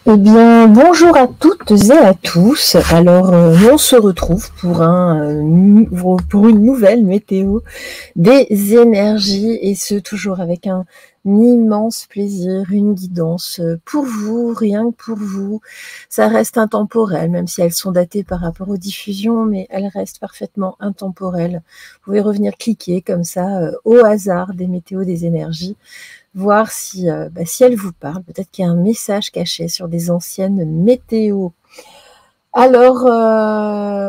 Eh bien, bonjour à toutes et à tous. Alors, on se retrouve pour une nouvelle météo des énergies, et ce, toujours avec un immense plaisir, une guidance pour vous, rien que pour vous. Ça reste intemporel, même si elles sont datées par rapport aux diffusions, mais elles restent parfaitement intemporelles. Vous pouvez revenir cliquer comme ça, au hasard des météos des énergies, voir si elle vous parle. Peut-être qu'il y a un message caché sur des anciennes météos. Alors,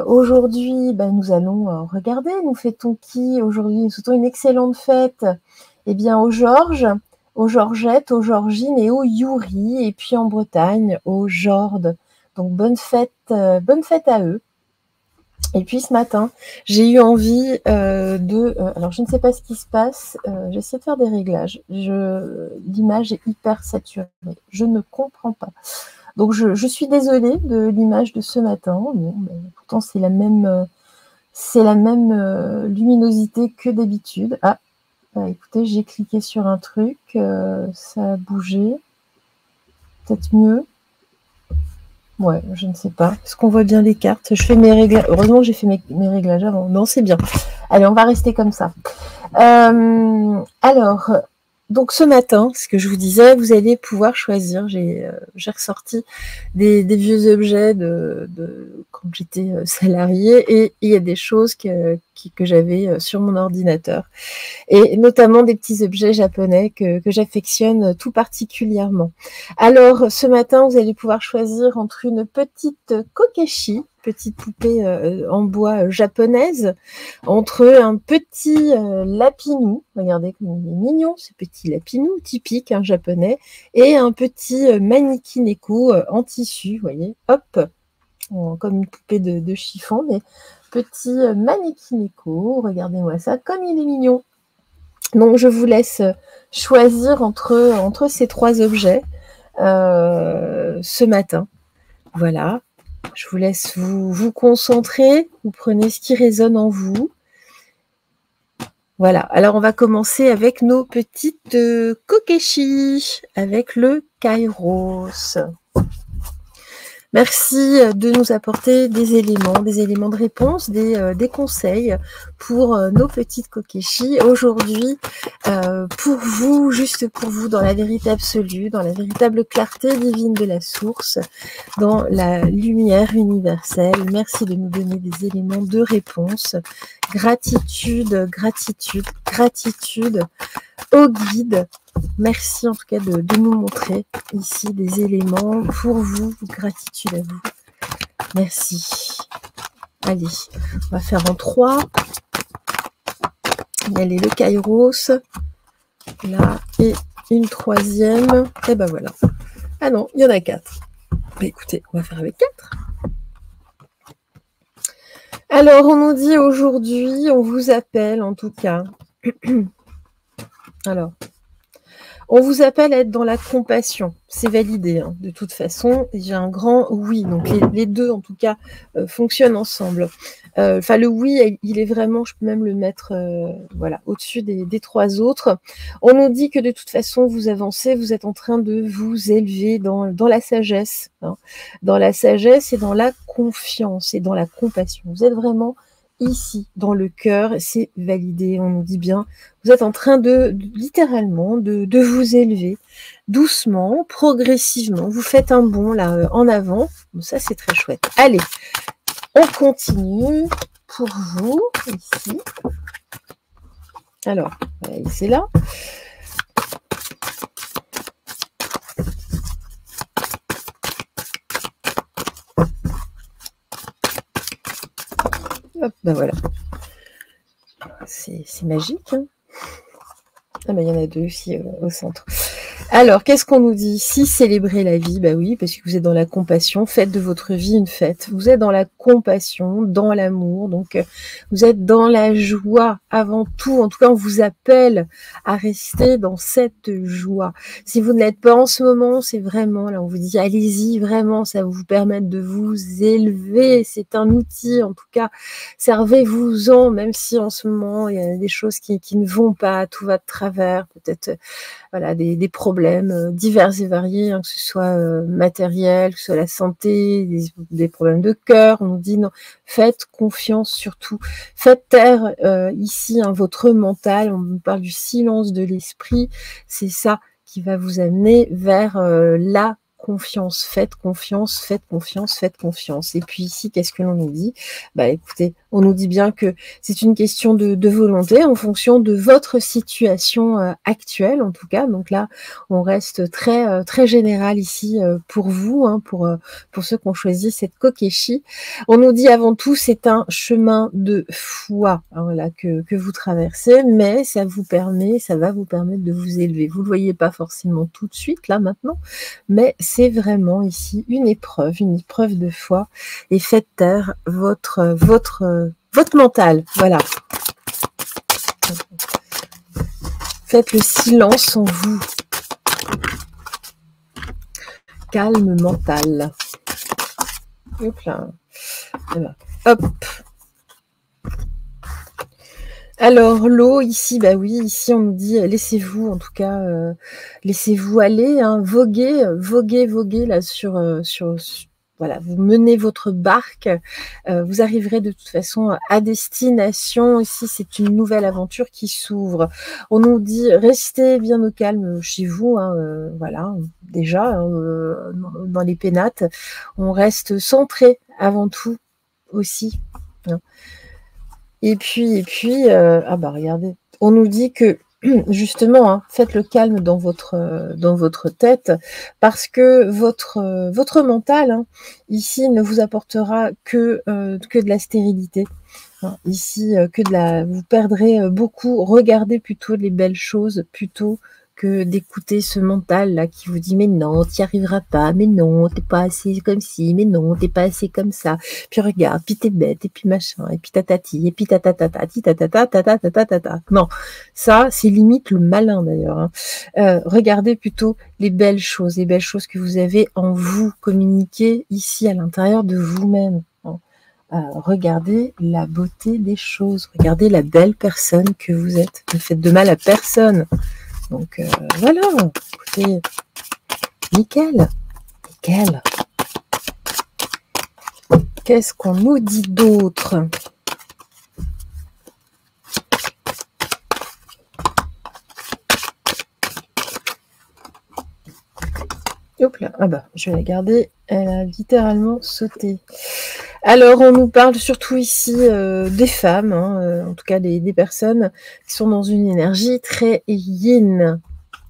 aujourd'hui, nous allons regarder. Nous fêtons qui aujourd'hui? Nous souhaitons une excellente fête, eh bien, aux Georges, aux Georgettes, aux Georgines et aux Yuri. Et puis en Bretagne, aux Jordes. Donc, bonne fête à eux. Et puis ce matin, j'ai eu envie alors je ne sais pas ce qui se passe, j'essaie de faire des réglages. L'image est hyper saturée, je ne comprends pas. Donc je suis désolée de l'image de ce matin. Bon, mais pourtant c'est la même luminosité que d'habitude. Ah, écoutez, j'ai cliqué sur un truc, ça a bougé. Peut-être mieux. Ouais, je ne sais pas. Est-ce qu'on voit bien les cartes? Je fais mes réglages. Heureusement que j'ai fait mes réglages avant. Non, c'est bien. Allez, on va rester comme ça. Alors, donc ce matin, ce que je vous disais, vous allez pouvoir choisir. J'ai ressorti des vieux objets de quand j'étais salariée, et il y a des choses que j'avais sur mon ordinateur, et notamment des petits objets japonais que j'affectionne tout particulièrement. Alors, ce matin, vous allez pouvoir choisir entre une petite kokeshi, petite poupée en bois japonaise, entre un petit lapinou, regardez comme il est mignon, ce petit lapinou typique japonais, et un petit manikineko en tissu, vous voyez, hop, comme une poupée de chiffon, mais petit manikineko, regardez-moi ça, comme il est mignon. Donc je vous laisse choisir entre ces trois objets ce matin. Voilà, je vous laisse vous concentrer, vous prenez ce qui résonne en vous. Voilà, alors on va commencer avec nos petites kokeshi, avec le Kairos. Merci de nous apporter des éléments de réponse, des conseils pour nos petites kokeshi. Aujourd'hui, pour vous, juste pour vous, dans la vérité absolue, dans la véritable clarté divine de la source, dans la lumière universelle. Merci de nous donner des éléments de réponse. Gratitude, gratitude, gratitude au guide. Merci en tout cas de nous montrer ici des éléments pour vous. Gratitude à vous. Merci. Allez, on va faire en 3. Allez, le Kairos. Là, et une troisième. Et ben voilà. Ah non, il y en a 4. Mais écoutez, on va faire avec 4. Alors, on nous dit aujourd'hui, on vous appelle en tout cas. Alors, on vous appelle à être dans la compassion. C'est validé, de toute façon. J'ai un grand oui. Donc, les deux, en tout cas, fonctionnent ensemble. Enfin, le oui, il est vraiment, je peux même le mettre voilà, au-dessus des trois autres. On nous dit que de toute façon, vous avancez, vous êtes en train de vous élever dans la sagesse. Dans la sagesse et dans la confiance et dans la compassion. Vous êtes vraiment ici, dans le cœur, c'est validé, on nous dit bien, vous êtes en train littéralement, de vous élever, doucement, progressivement, vous faites un bond là, en avant, donc ça c'est très chouette. Allez, on continue pour vous, ici. Alors, c'est là. Hop, ben voilà. C'est magique. Ah ben il y en a 2 aussi au centre. Alors, qu'est-ce qu'on nous dit ici? Célébrer la vie, bah oui, parce que vous êtes dans la compassion. Faites de votre vie une fête. Vous êtes dans la compassion, dans l'amour. Donc, vous êtes dans la joie avant tout. En tout cas, on vous appelle à rester dans cette joie. Si vous ne l'êtes pas en ce moment, c'est vraiment, là, on vous dit, allez-y, vraiment, ça va vous permettre de vous élever. C'est un outil, en tout cas, servez-vous-en, même si en ce moment, il y a des choses qui ne vont pas, tout va de travers, peut-être, voilà, des problèmes problèmes divers et variés, hein, que ce soit matériel, que ce soit la santé, des problèmes de cœur. On nous dit non, faites confiance surtout. Faites taire ici hein, votre mental. On nous parle du silence de l'esprit. C'est ça qui va vous amener vers la confiance. Faites confiance, faites confiance, faites confiance. Et puis ici, qu'est-ce que l'on nous dit? Bah écoutez, on nous dit bien que c'est une question de volonté en fonction de votre situation actuelle, en tout cas. Donc là, on reste très général ici pour vous, hein, pour ceux qui ont choisi cette Kokeshi. On nous dit avant tout, c'est un chemin de foi hein, voilà, que vous traversez, mais ça va vous permettre de vous élever. Vous ne le voyez pas forcément tout de suite, là, maintenant, mais c'est vraiment ici une épreuve de foi. Et faites taire votre mental, voilà. Faites le silence en vous. Calme mental. Hop là. Voilà. Hop. Alors l'eau ici, bah oui, ici on nous dit laissez-vous en tout cas, laissez-vous aller, hein, voguez là sur voilà, vous menez votre barque, vous arriverez de toute façon à destination. Ici c'est une nouvelle aventure qui s'ouvre. On nous dit restez bien au calme chez vous, hein, voilà, déjà hein, dans les pénates, on reste centré avant tout aussi. Hein. Et puis ah bah regardez, on nous dit que justement, hein, faites le calme dans votre tête, parce que votre mental, hein, ici, ne vous apportera que de la stérilité. Hein, ici, vous perdrez beaucoup. Regardez plutôt les belles choses, plutôt que d'écouter ce mental-là qui vous dit « mais non, tu n'y arriveras pas, mais non, t'es pas assez comme ci, mais non, t'es pas assez comme ça, puis regarde, puis t'es bête, et puis machin, et puis tatati, et puis tatatatati, tatata. » Non, ça, c'est limite le malin d'ailleurs. Hein. Regardez plutôt les belles choses que vous avez en vous, communiquées ici à l'intérieur de vous-même. Hein. Regardez la beauté des choses, regardez la belle personne que vous êtes. Ne faites de mal à personne. Donc voilà, écoutez, nickel. Qu'est-ce qu'on nous dit d'autre? Hop là, ah bah, je vais la garder, elle a littéralement sauté. Alors, on nous parle surtout ici des femmes, hein, en tout cas des personnes qui sont dans une énergie très yin.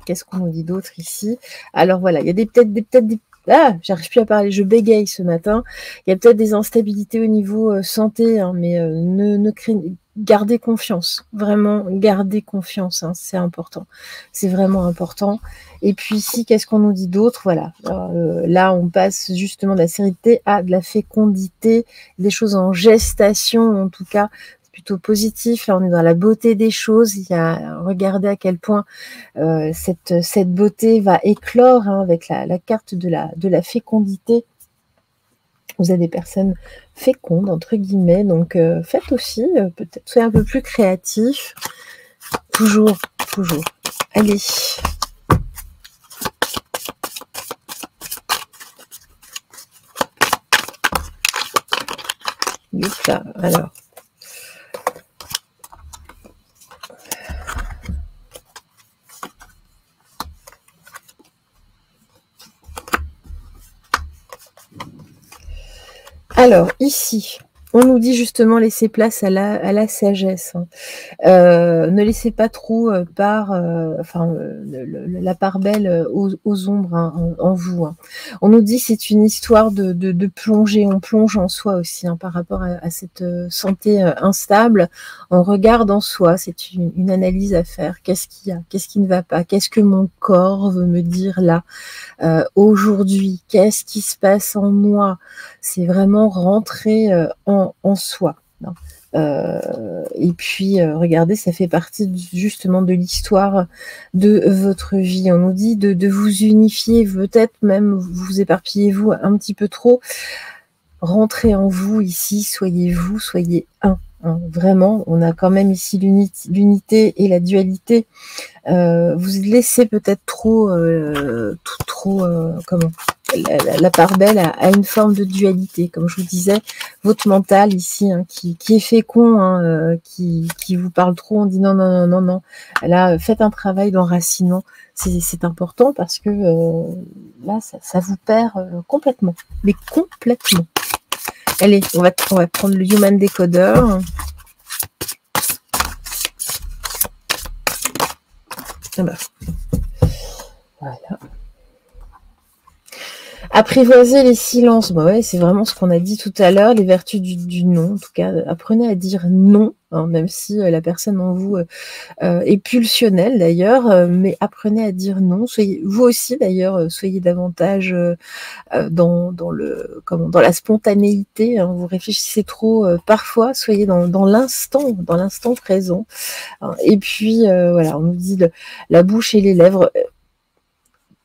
Qu'est-ce qu'on nous dit d'autre ici? Alors voilà, il y a peut-être des... Ah, j'arrive plus à parler, je bégaye ce matin. Il y a peut-être des instabilités au niveau santé, hein, mais gardez confiance. Vraiment, gardez confiance, hein, c'est important. C'est vraiment important. Et puis ici, qu'est-ce qu'on nous dit d'autre? Voilà, là, on passe justement de la sérénité à de la fécondité, des choses en gestation, en tout cas, plutôt positif. Là, on est dans la beauté des choses. Regardez à quel point cette beauté va éclore hein, avec la carte de la fécondité. Vous avez des personnes fécondes, entre guillemets. Donc, faites aussi, peut-être, soyez un peu plus créatif. Toujours. Allez. Hop là, alors. Alors, ici, on nous dit justement laisser place à la sagesse. Hein. Ne laissez pas trop la part belle aux ombres hein, en vous. Hein. On nous dit c'est une histoire de plonger. On plonge en soi aussi hein, par rapport à cette santé instable. On regarde en soi. C'est une analyse à faire. Qu'est-ce qu'il y a? Qu'est-ce qui ne va pas? Qu'est-ce que mon corps veut me dire là aujourd'hui? Qu'est-ce qui se passe en moi? C'est vraiment rentrer en soi. Hein. Et puis, regardez, ça fait partie justement de l'histoire de votre vie. On nous dit de vous unifier, peut-être même vous éparpillez-vous un petit peu trop. Rentrez en vous ici, soyez un. hein. Vraiment, on a quand même ici l'unité et la dualité. Vous laissez peut-être trop, comment, la part belle à une forme de dualité. Comme je vous disais, votre mental ici, hein, qui est fécond, hein, qui vous parle trop, on dit non, non, non, non, non. Là, faites un travail d'enracinement. C'est important parce que là, ça vous perd complètement. Mais complètement. Allez, on va prendre le Human Decoder. Ah bah. Voilà. Apprivoiser les silences, bah ouais, c'est vraiment ce qu'on a dit tout à l'heure, les vertus du non. En tout cas, apprenez à dire non, hein, même si la personne en vous est pulsionnelle d'ailleurs, mais apprenez à dire non. Soyez, vous aussi d'ailleurs, soyez davantage dans la spontanéité. Hein, vous réfléchissez trop parfois, soyez dans l'instant présent. Hein, et puis voilà, on nous dit la bouche et les lèvres.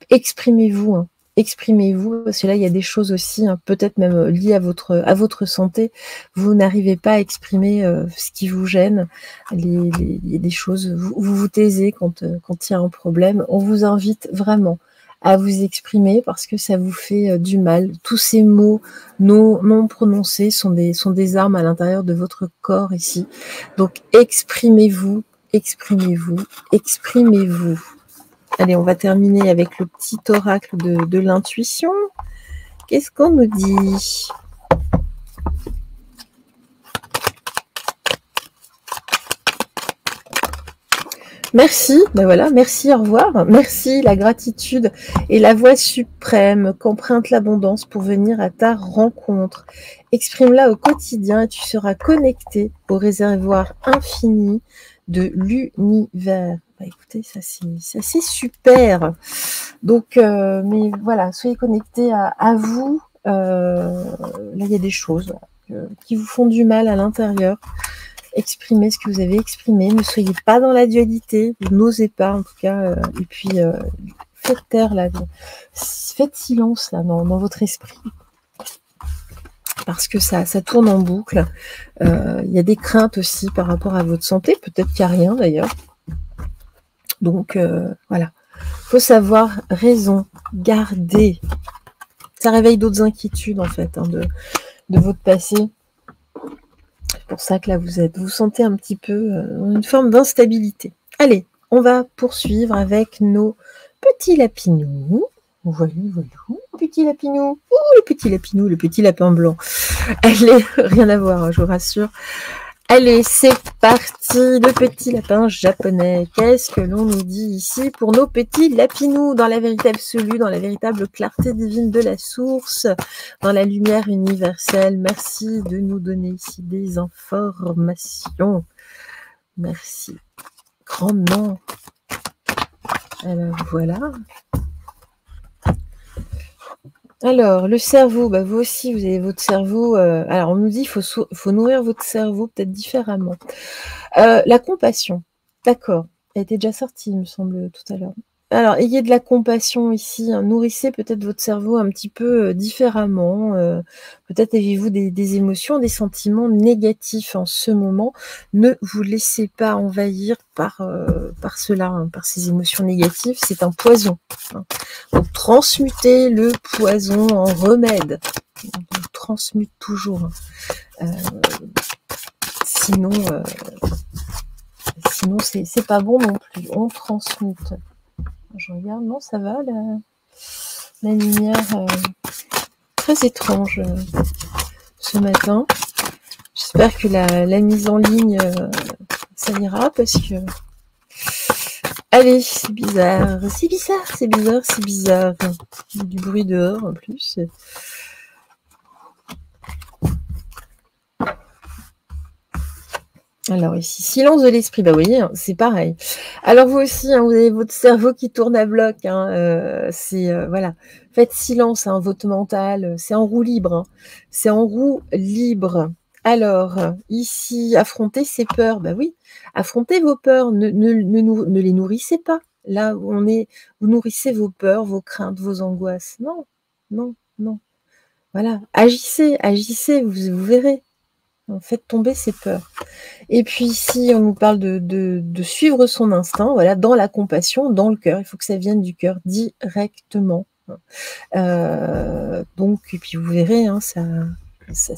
Exprimez-vous. Hein. Exprimez-vous, parce que là, il y a des choses aussi, hein, peut-être même liées à votre santé. Vous n'arrivez pas à exprimer ce qui vous gêne. Il y a des choses, vous taisez quand il y a un problème. On vous invite vraiment à vous exprimer parce que ça vous fait du mal. Tous ces mots non prononcés sont des armes à l'intérieur de votre corps ici. Donc, exprimez-vous, exprimez-vous, exprimez-vous. Allez, on va terminer avec le petit oracle de l'intuition. Qu'est-ce qu'on nous dit? Merci, ben voilà, merci, au revoir. Merci, la gratitude est la voie suprême qu'emprunte l'abondance pour venir à ta rencontre. Exprime-la au quotidien et tu seras connecté au réservoir infini de l'univers. Bah, écoutez, ça c'est super. Donc, mais voilà, soyez connectés à vous. Là, il y a des choses qui vous font du mal à l'intérieur. Exprimez ce que vous avez exprimé. Ne soyez pas dans la dualité. N'osez pas, en tout cas. Et puis, faites taire, là. Faites silence, là, dans votre esprit. Parce que ça tourne en boucle. Il y a des craintes aussi par rapport à votre santé. Peut-être qu'il n'y a rien, d'ailleurs. Donc, voilà. Il faut savoir raison garder. Ça réveille d'autres inquiétudes, en fait, hein, de votre passé. C'est pour ça que là, vous sentez un petit peu une forme d'instabilité. Allez, on va poursuivre avec nos petits lapinous. Voilà, petit lapinou. Ouh, le petit lapinou, le petit lapin blanc. Allez, rien à voir, hein, je vous rassure. Allez, c'est parti, le petit lapin japonais. Qu'est-ce que l'on nous dit ici pour nos petits lapinous dans la vérité absolue, dans la véritable clarté divine de la source, dans la lumière universelle? Merci de nous donner ici des informations. Merci grandement. Alors, voilà. Alors, le cerveau, bah, vous aussi, vous avez votre cerveau. Alors, on nous dit qu'il faut nourrir votre cerveau peut-être différemment. La compassion, d'accord. Elle était déjà sortie, il me semble, tout à l'heure. Alors, ayez de la compassion ici. Hein, nourrissez peut-être votre cerveau un petit peu différemment. Peut-être avez-vous des émotions, des sentiments négatifs en ce moment. Ne vous laissez pas envahir par cela, hein, par ces émotions négatives. C'est un poison. Hein. Donc, transmutez le poison en remède. On transmute toujours. Sinon, c'est pas bon non plus. On transmute. Je regarde, non, ça va, la lumière très étrange ce matin. J'espère que la mise en ligne, ça ira, parce que... Allez, c'est bizarre. C'est bizarre. Il y a du bruit dehors, en plus. Alors ici, silence de l'esprit, bah vous voyez, hein, c'est pareil. Alors vous aussi, hein, vous avez votre cerveau qui tourne à bloc, hein, voilà. Faites silence, hein, votre mental, c'est en roue libre. Hein, c'est en roue libre. Alors, ici, affrontez ses peurs, bah oui, affrontez vos peurs, ne les nourrissez pas. Là où on est, vous nourrissez vos peurs, vos craintes, vos angoisses. Non. Voilà, agissez, vous verrez. Faites tomber ces peurs. Et puis ici, on nous parle de suivre son instinct, voilà, dans la compassion, dans le cœur. Il faut que ça vienne du cœur directement. Donc, et puis vous verrez, hein, ça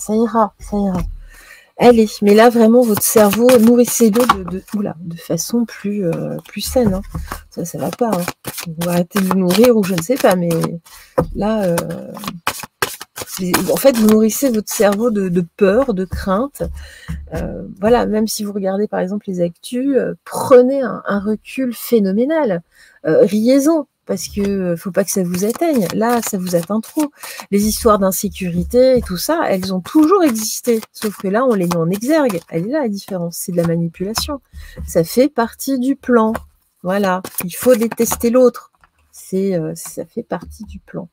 ira, ça ira. Allez, mais là vraiment votre cerveau, nourrissez-le de façon plus saine. Hein. Ça va pas. Hein. Vous arrêtez de vous nourrir ou je ne sais pas, mais là, en fait, vous nourrissez votre cerveau de peur, de crainte. Voilà, même si vous regardez par exemple les actus, prenez un recul phénoménal. Riez-en. Parce que faut pas que ça vous atteigne. Là, ça vous atteint trop. Les histoires d'insécurité et tout ça, elles ont toujours existé. Sauf que là, on les met en exergue. Elle est là la différence. C'est de la manipulation. Ça fait partie du plan. Voilà. Il faut détester l'autre. Ça fait partie du plan.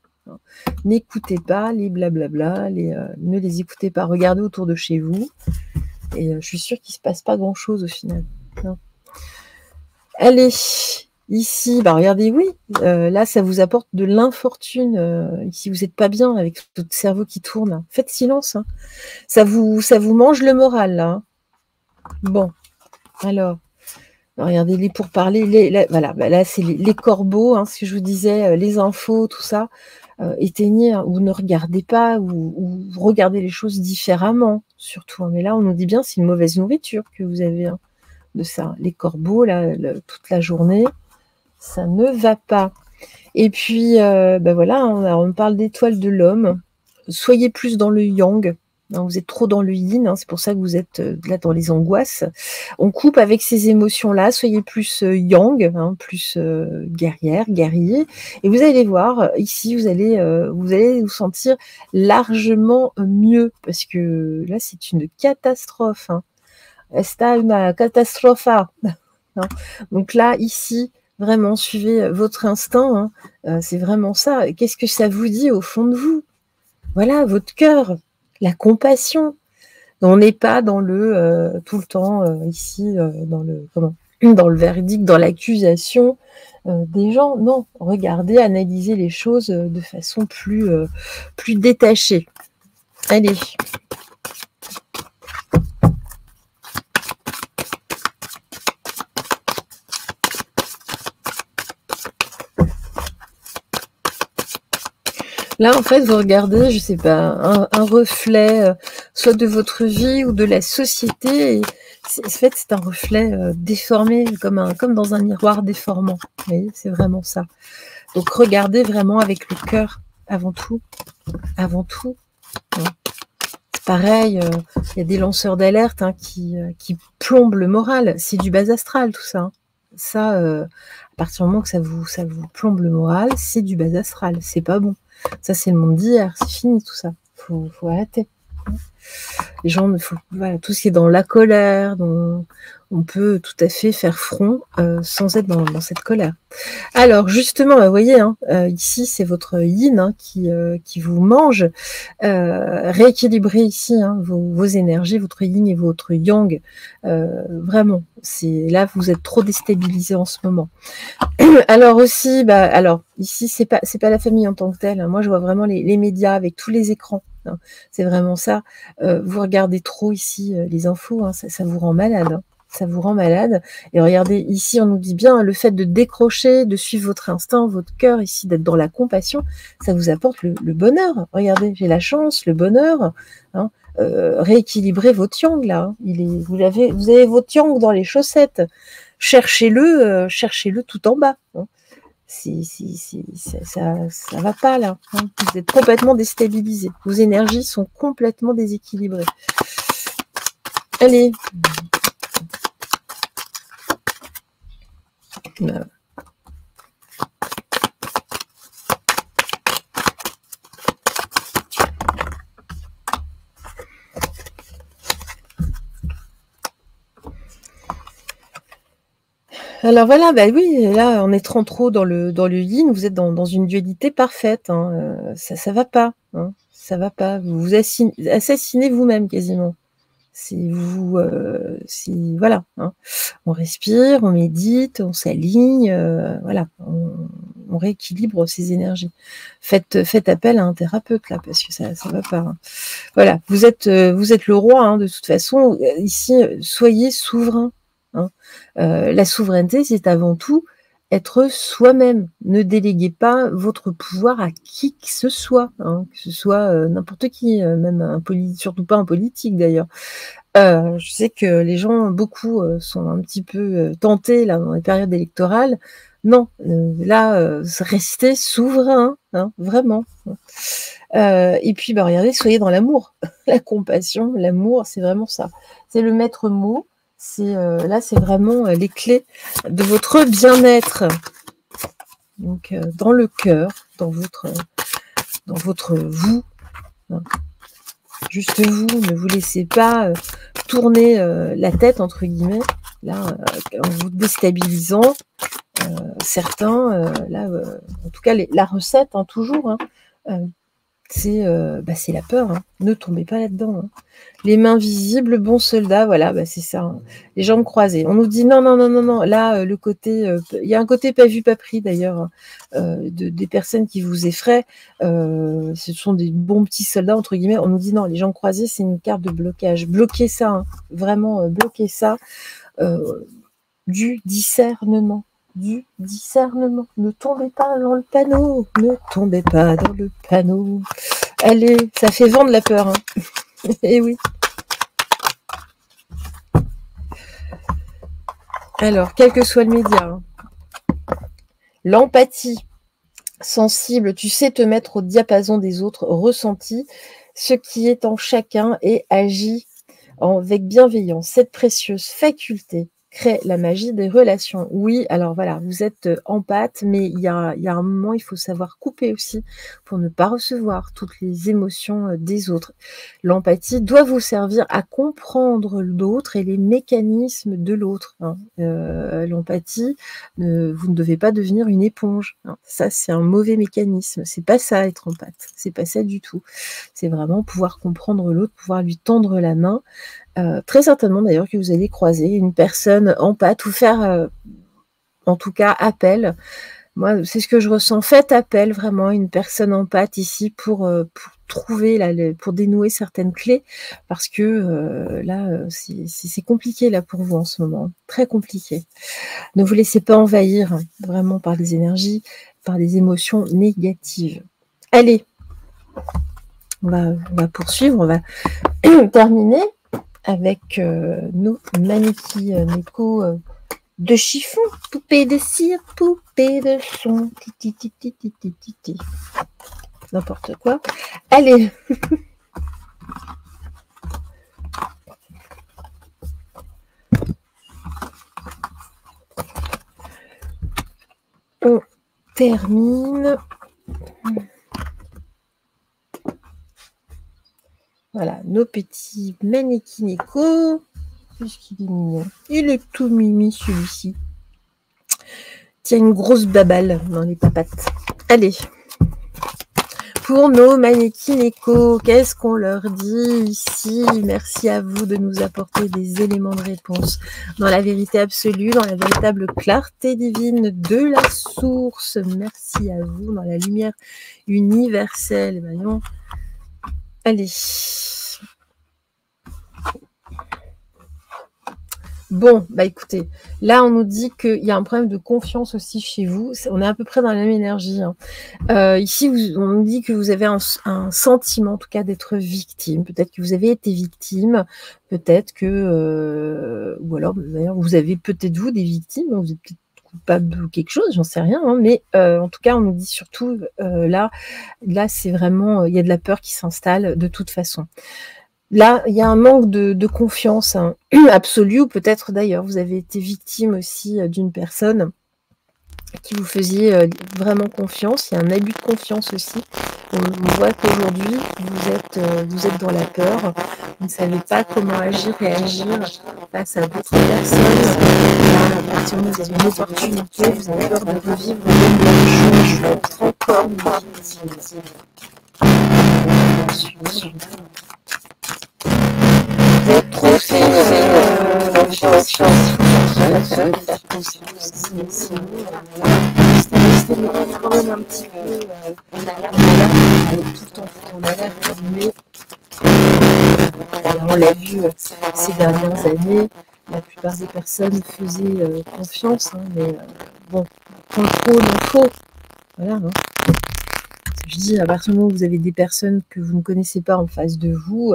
N'écoutez pas les blablabla. Ne les écoutez pas. Regardez autour de chez vous. Et je suis sûre qu'il ne se passe pas grand-chose au final. Non. Allez. Ici, bah regardez, oui, là, ça vous apporte de l'infortune. Ici, vous n'êtes pas bien avec votre cerveau qui tourne. Là. Faites silence. Hein. Ça vous mange le moral, là. Hein. Bon, alors, regardez, les pourparlers, voilà, bah là, c'est les corbeaux, hein, ce que je vous disais, les infos, tout ça. Éteignez, hein, ou ne regardez pas, ou regardez les choses différemment, surtout. Hein. Mais là, on nous dit bien, c'est une mauvaise nourriture que vous avez hein, de ça. Les corbeaux, là, toute la journée. Ça ne va pas. Et puis, ben voilà, on parle d'étoile de l'homme. Soyez plus dans le yang. Hein, vous êtes trop dans le yin, hein, c'est pour ça que vous êtes là dans les angoisses. On coupe avec ces émotions-là. Soyez plus yang, hein, plus guerrière, guerrier. Et vous allez voir, ici, vous allez vous sentir largement mieux. Parce que là, c'est une catastrophe. Hein. Esta una catastrofa. Hein. Donc là, ici, vraiment, suivez votre instinct. Hein. C'est vraiment ça. Qu'est-ce que ça vous dit au fond de vous? Voilà, votre cœur, la compassion. On n'est pas dans le tout le temps ici dans le verdict, dans l'accusation des gens. Non, regardez, analysez les choses de façon plus détachée. Allez. Là, en fait, vous regardez, je sais pas, un reflet, soit de votre vie ou de la société. Et en fait, c'est un reflet déformé, comme dans un miroir déformant. Vous voyez, c'est vraiment ça. Donc, regardez vraiment avec le cœur, avant tout. Avant tout. Hein. C'est pareil, il y a des lanceurs d'alerte hein, qui plombent le moral. C'est du bas astral, tout ça. Hein. Ça, à partir du moment que ça vous plombe le moral, c'est du bas astral. C'est pas bon. Ça, c'est le monde d'hier, c'est fini tout ça. Faut arrêter. Les gens, voilà, tout ce qui est dans la colère, on peut tout à fait faire front sans être dans cette colère. Alors, justement, vous voyez, hein, ici, c'est votre yin hein, qui vous mange. Rééquilibrez ici hein, vos énergies, votre yin et votre yang. Vraiment, là, vous êtes trop déstabilisé en ce moment. Alors aussi, alors ici, c'est pas la famille en tant que telle. Hein. Moi, je vois vraiment les médias avec tous les écrans. Hein. C'est vraiment ça. Vous regardez trop ici les infos, hein, ça vous rend malade. Hein. Ça vous rend malade. Et regardez, ici, on nous dit bien, le fait de décrocher, de suivre votre instinct, votre cœur, ici, d'être dans la compassion, ça vous apporte le bonheur. Regardez, j'ai la chance, le bonheur. Hein. Rééquilibrez votre yang, là. Hein. Vous avez votre yang dans les chaussettes. Cherchez-le tout en bas. Hein. Ça va pas, là. Hein. Vous êtes complètement déstabilisé. Vos énergies sont complètement déséquilibrées. Allez. Alors voilà, oui, là, en étant trop dans le yin, vous êtes dans une dualité parfaite. Hein. Ça va pas. Hein. Ça va pas. Vous vous assassinez vous-même quasiment. C'est vous, voilà, hein. On respire, on médite, on s'aligne, voilà, on rééquilibre ses énergies. Faites appel à un thérapeute là, parce que ça va pas, hein. Voilà, vous êtes le roi, hein, de toute façon. Ici, soyez souverain, hein. La souveraineté, c'est avant tout être soi-même. Ne déléguez pas votre pouvoir à qui que ce soit, hein, que ce soit n'importe qui, même surtout pas un politique d'ailleurs. Je sais que les gens, beaucoup, sont un petit peu tentés là dans les périodes électorales. Non, là, restez souverain, hein, vraiment. Et puis, bah, regardez, soyez dans l'amour, la compassion, l'amour, c'est vraiment ça. C'est le maître mot. Là, c'est vraiment les clés de votre bien-être. Donc, dans le cœur, dans votre vous, hein. Juste vous, ne vous laissez pas tourner la tête, entre guillemets, là, en vous déstabilisant. Certains, là, en tout cas, la recette, hein, toujours, hein, c'est la peur, hein. Ne tombez pas là-dedans, hein. Les mains visibles, bon soldat, voilà, c'est ça, hein. Les jambes croisées. On nous dit non, non, non, non, non. Là, le côté, il y a un côté pas vu, pas pris d'ailleurs, hein, des personnes qui vous effraient. Ce sont des bons petits soldats, entre guillemets. On nous dit non, les jambes croisées, c'est une carte de blocage. Bloquez ça, hein. Vraiment, bloquez ça. Du discernement. Du discernement. Ne tombez pas dans le panneau. Ne tombez pas dans le panneau. Allez, ça fait vendre la peur, hein. Eh oui. Alors, quel que soit le média, hein. L'empathie sensible, tu sais te mettre au diapason des autres, ressenti ce qui est en chacun et agis avec bienveillance. Cette précieuse faculté crée la magie des relations. Oui, alors voilà, vous êtes empathe, mais il y a un moment, il faut savoir couper aussi pour ne pas recevoir toutes les émotions des autres. L'empathie doit vous servir à comprendre l'autre et les mécanismes de l'autre, hein. L'empathie, vous ne devez pas devenir une éponge, hein. Ça, c'est un mauvais mécanisme. C'est pas ça, être empathe. C'est pas ça du tout. C'est vraiment pouvoir comprendre l'autre, pouvoir lui tendre la main. Très certainement d'ailleurs que vous allez croiser une personne empathe ou faire en tout cas appel. Moi, c'est ce que je ressens. Faites appel vraiment à une personne empathe ici pour trouver, là, pour dénouer certaines clés, parce que là, c'est compliqué là pour vous en ce moment. Très compliqué. Ne vous laissez pas envahir, hein, vraiment par des énergies, par des émotions négatives. Allez, on va poursuivre, on va terminer avec nos mannequins Neko de chiffon, poupée de cire, poupée de son, ti. N'importe quoi. Allez. On termine. Voilà, nos petits mannequins Neko. Puisqu'il est mignon. Il est tout mimi, celui-ci. Tiens, une grosse babale dans les papates. Allez. Pour nos mannequins Neko, qu'est-ce qu'on leur dit ici? Merci à vous de nous apporter des éléments de réponse dans la vérité absolue, dans la véritable clarté divine de la source. Merci à vous dans la lumière universelle. Voyons. Allez. Bon, écoutez, là on nous dit qu'il y a un problème de confiance aussi chez vous. On est à peu près dans la même énergie, hein. Ici, on nous dit que vous avez un sentiment, en tout cas, d'être victime. Peut-être que vous avez été victime, peut-être que... ou alors, d'ailleurs, vous avez peut-être vous des victimes, vous êtes peut-être coupable ou quelque chose, j'en sais rien, hein, mais en tout cas, on nous dit surtout, là c'est vraiment... il y a de la peur qui s'installe de toute façon. Là, il y a un manque de confiance, hein, absolue, ou peut-être d'ailleurs, vous avez été victime aussi d'une personne qui vous faisait vraiment confiance. Il y a un abus de confiance aussi. On voit qu'aujourd'hui, vous êtes dans la peur. Vous ne savez pas comment agir, réagir face à d'autres personnes. Là, à partir du moment où vous avez une opportunité, vous avez peur de revivre le même chose, être encore une victime. trop confiance, quand même un petit peu en alerte, tout le temps en alerte, mais on l'a vu ces dernières années, la plupart des personnes faisaient confiance, hein, mais bon, contrôle il faut, voilà. Hein. Je dis, à partir du moment où vous avez des personnes que vous ne connaissez pas en face de vous,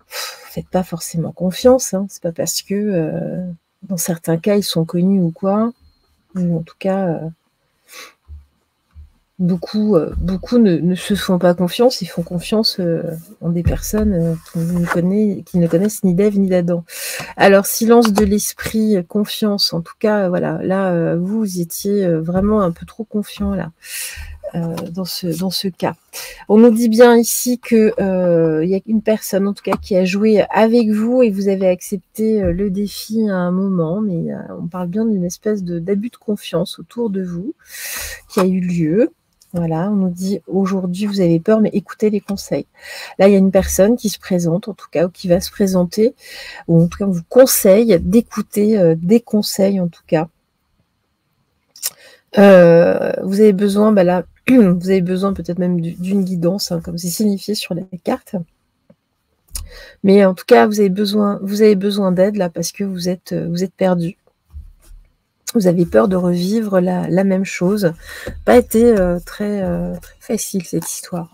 faites pas forcément confiance, hein. C'est pas parce que dans certains cas ils sont connus ou quoi, ou en tout cas beaucoup ne se font pas confiance, ils font confiance en des personnes qui ne connaissent ni d'Ève ni d'Adam. Alors silence de l'esprit, confiance, en tout cas voilà, là vous étiez vraiment un peu trop confiant là. Dans ce cas. On nous dit bien ici que il y a une personne en tout cas qui a joué avec vous et vous avez accepté le défi à un moment, mais on parle bien d'une espèce d'abus de confiance autour de vous qui a eu lieu. Voilà, on nous dit aujourd'hui vous avez peur, mais écoutez les conseils. Là, il y a une personne qui se présente, en tout cas, ou qui va se présenter, ou en tout cas on vous conseille d'écouter des conseils en tout cas. Vous avez besoin, là, vous avez besoin peut-être même d'une guidance, hein, comme c'est signifié sur la carte. Mais en tout cas, vous avez besoin d'aide là parce que vous êtes perdu. Vous avez peur de revivre la même chose. Pas été très facile cette histoire.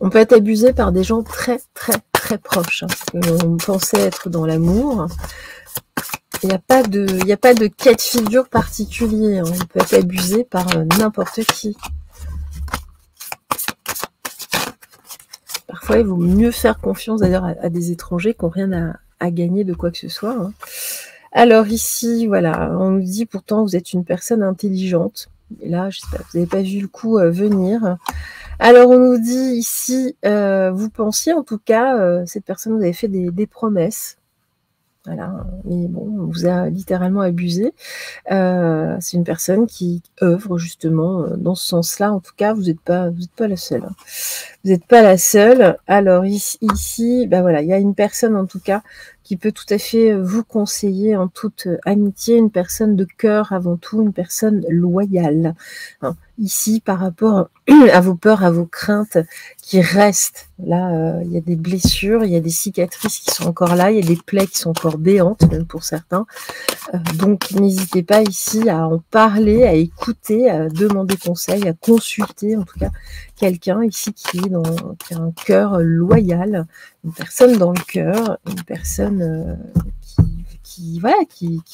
On peut être abusé par des gens très très très proches. Hein. On pensait être dans l'amour. Il n'y a pas de cas de figure particulier. Hein. On peut être abusé par n'importe qui. Parfois, il vaut mieux faire confiance d'ailleurs à des étrangers qui n'ont rien à gagner de quoi que ce soit. Hein. Alors ici, voilà, on nous dit pourtant vous êtes une personne intelligente. Et là, je sais pas, vous n'avez pas vu le coup venir. Alors on nous dit ici, vous pensiez en tout cas, cette personne vous avait fait des promesses. Voilà, mais bon, on vous a littéralement abusé. C'est une personne qui œuvre justement dans ce sens-là. En tout cas, vous n'êtes pas la seule. Hein. Vous n'êtes pas la seule. Alors ici, voilà, il y a une personne en tout cas qui peut tout à fait vous conseiller en toute amitié, une personne de cœur avant tout, une personne loyale. Hein. Ici, par rapport à vos peurs, à vos craintes qui restent. Là, il y a des blessures, il y a des cicatrices qui sont encore là, il y a des plaies qui sont encore béantes, même pour certains. Donc, n'hésitez pas ici à en parler, à écouter, à demander conseil, à consulter, en tout cas, quelqu'un ici qui a un cœur loyal, une personne dans le cœur, une personne qui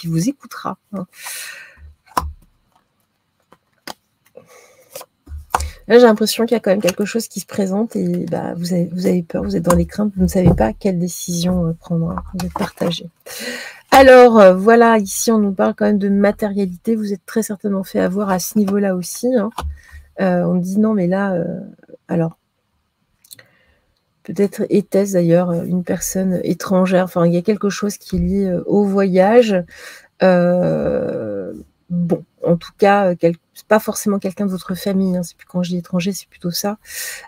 vous écoutera. Hein. Là, j'ai l'impression qu'il y a quand même quelque chose qui se présente et vous avez peur, vous êtes dans les craintes, vous ne savez pas quelle décision prendre, hein, vous êtes partagé. Alors, voilà, ici, on nous parle quand même de matérialité, vous êtes très certainement fait avoir à ce niveau-là aussi. Hein. On dit non, mais là, alors, peut-être était-ce d'ailleurs une personne étrangère, enfin, il y a quelque chose qui est lié au voyage. Bon, en tout cas, c'est pas forcément quelqu'un de votre famille, hein, c'est plus quand je dis étranger, c'est plutôt ça.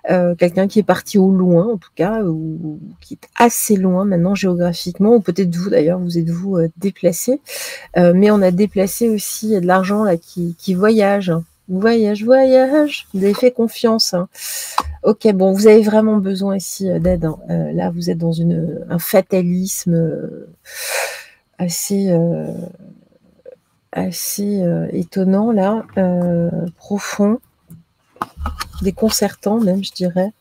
Quelqu'un qui est parti au loin, en tout cas, ou qui est assez loin maintenant géographiquement, ou peut-être vous d'ailleurs, vous êtes-vous déplacé. Mais on a déplacé aussi de l'argent là qui voyage. Hein. Voyage, vous avez fait confiance. Hein. Ok, bon, vous avez vraiment besoin ici d'aide. Hein. Là, vous êtes dans un fatalisme assez étonnant, là, profond, déconcertant même, je dirais.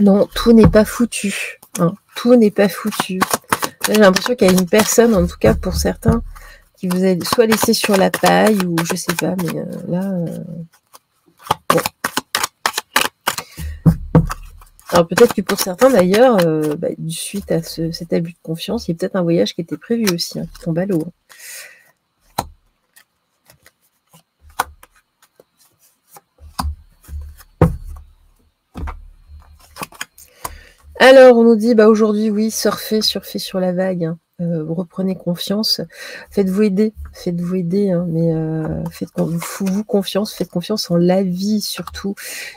Non, tout n'est pas foutu. Hein. Tout n'est pas foutu. J'ai l'impression qu'il y a une personne, en tout cas pour certains, qui vous a soit laissé sur la paille, ou je sais pas, mais là... bon. Alors peut-être que pour certains d'ailleurs, suite à cet abus de confiance, il y a peut-être un voyage qui était prévu aussi, hein, qui tombe à l'eau. Alors on nous dit aujourd'hui oui, surfer sur la vague. Hein. reprenez confiance, faites-vous aider, hein, mais faites-vous confiance, faites confiance en la vie surtout.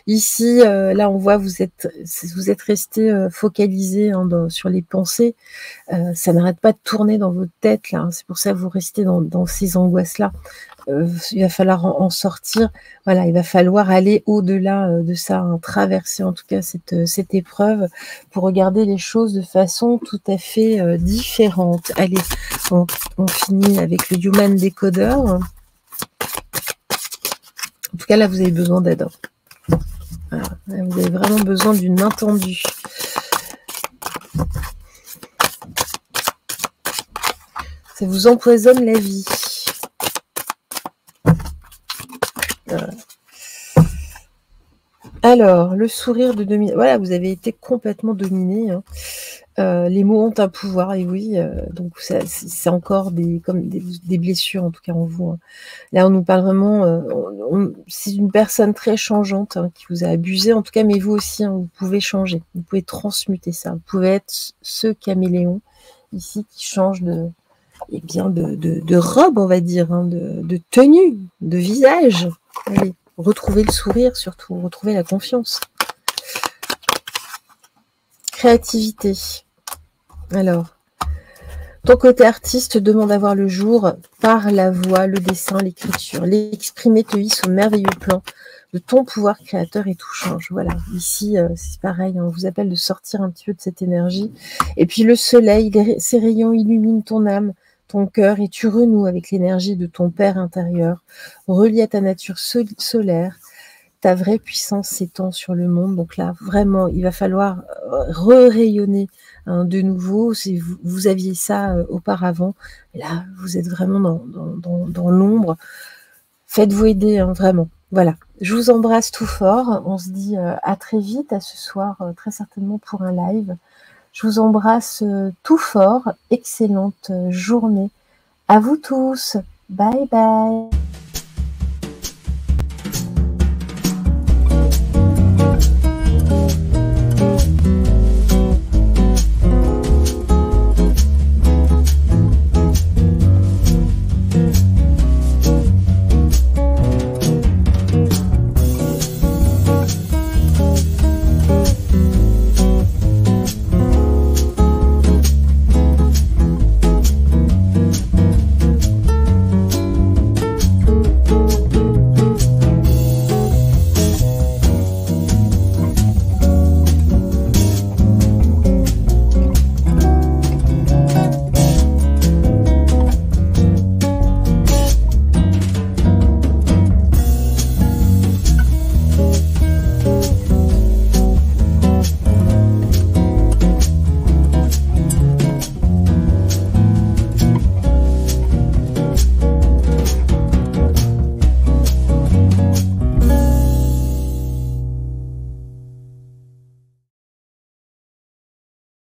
Ici, là on voit vous êtes resté focalisé hein, sur les pensées, ça n'arrête pas de tourner dans votre tête là, hein, c'est pour ça que vous restez dans ces angoisses-là. Il va falloir en sortir, voilà, il va falloir aller au-delà de ça, hein, traverser en tout cas cette épreuve pour regarder les choses de façon tout à fait différente. Allez, on finit avec le Human Decoder. En tout cas, là, vous avez besoin d'aide. Voilà, là, vous avez vraiment besoin d'une main tendue. Ça vous empoisonne la vie. Alors, le sourire de domination. Voilà, vous avez été complètement dominé. Hein. Les mots ont un pouvoir, et oui, donc c'est encore comme des blessures, en tout cas en vous. Hein. Là, on nous parle vraiment, c'est une personne très changeante hein, qui vous a abusé, en tout cas, mais vous aussi, hein, vous pouvez changer, vous pouvez transmuter ça, vous pouvez être ce caméléon ici qui change de robe, on va dire, hein, de tenue, de visage. Allez, retrouvez le sourire surtout, retrouvez la confiance. Créativité. Alors, ton côté artiste demande à voir le jour par la voix, le dessin, l'écriture. L'exprimer te hisse au merveilleux plan de ton pouvoir créateur et tout change. Voilà, ici, c'est pareil, on vous appelle de sortir un petit peu de cette énergie. Et puis le soleil, ses rayons illuminent ton âme, ton cœur, et tu renoues avec l'énergie de ton Père intérieur, relié à ta nature solaire. Ta vraie puissance s'étend sur le monde. Donc là, vraiment, il va falloir re-rayonner hein, de nouveau. Si vous aviez ça auparavant, et là, vous êtes vraiment dans l'ombre. Faites-vous aider, hein, vraiment. Voilà. Je vous embrasse tout fort. On se dit à très vite, à ce soir, très certainement pour un live. Je vous embrasse tout fort. Excellente journée. À vous tous. Bye bye.